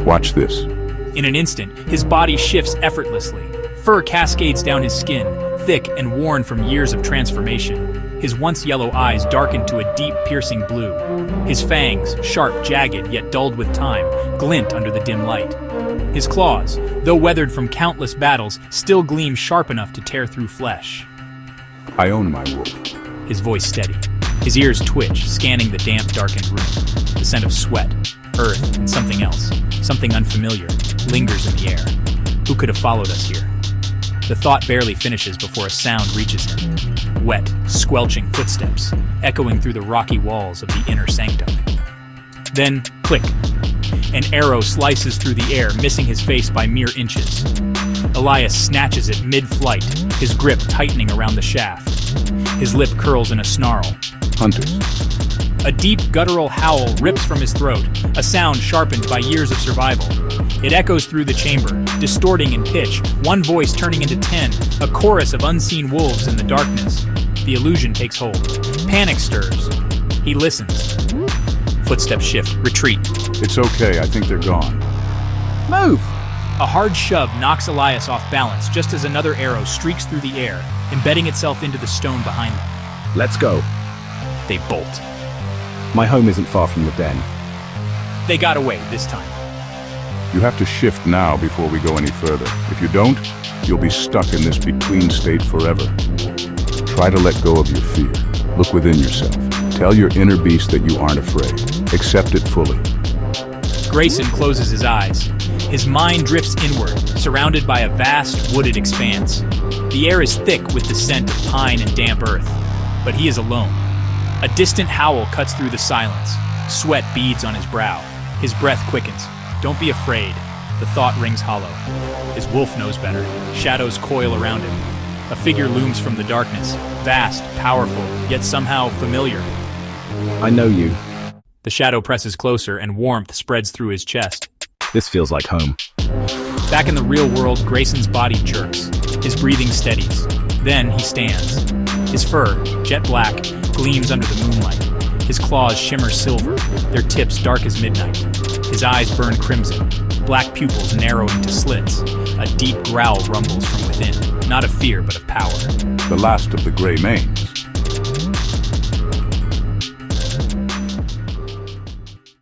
Watch this. In an instant, his body shifts effortlessly. Fur cascades down his skin, thick and worn from years of transformation. His once yellow eyes darken to a deep, piercing blue. His fangs, sharp, jagged, yet dulled with time, glint under the dim light. His claws, though weathered from countless battles, still gleam sharp enough to tear through flesh. I own my wolf. His voice steady. His ears twitch, scanning the damp, darkened room. The scent of sweat, earth, and something else, something unfamiliar, lingers in the air. Who could have followed us here? The thought barely finishes before a sound reaches him. Wet, squelching footsteps, echoing through the rocky walls of the inner sanctum. Then, click. An arrow slices through the air, missing his face by mere inches. Elias snatches it mid-flight, his grip tightening around the shaft. His lip curls in a snarl. Hunters. A deep, guttural howl rips from his throat, a sound sharpened by years of survival. It echoes through the chamber, distorting in pitch, one voice turning into 10, a chorus of unseen wolves in the darkness. The illusion takes hold. Panic stirs. He listens. Footsteps shift. Retreat. It's okay, I think they're gone. Move! A hard shove knocks Elias off balance just as another arrow streaks through the air, embedding itself into the stone behind them. Let's go. They bolt. My home isn't far from the den. They got away this time. You have to shift now before we go any further. If you don't, you'll be stuck in this between state forever. Try to let go of your fear. Look within yourself. Tell your inner beast that you aren't afraid. Accept it fully. Greyson closes his eyes. His mind drifts inward, surrounded by a vast, wooded expanse. The air is thick with the scent of pine and damp earth, but he is alone. A distant howl cuts through the silence. Sweat beads on his brow. His breath quickens. Don't be afraid. The thought rings hollow. His wolf knows better. Shadows coil around him. A figure looms from the darkness, vast, powerful, yet somehow familiar. I know you. The shadow presses closer and warmth spreads through his chest. This feels like home. Back in the real world, Greyson's body jerks. His breathing steadies. Then he stands. His fur, jet black, gleams under the moonlight. His claws shimmer silver, their tips dark as midnight. His eyes burn crimson, black pupils narrowing to slits. A deep growl rumbles from within, not of fear but of power. The Last of the Greymanes.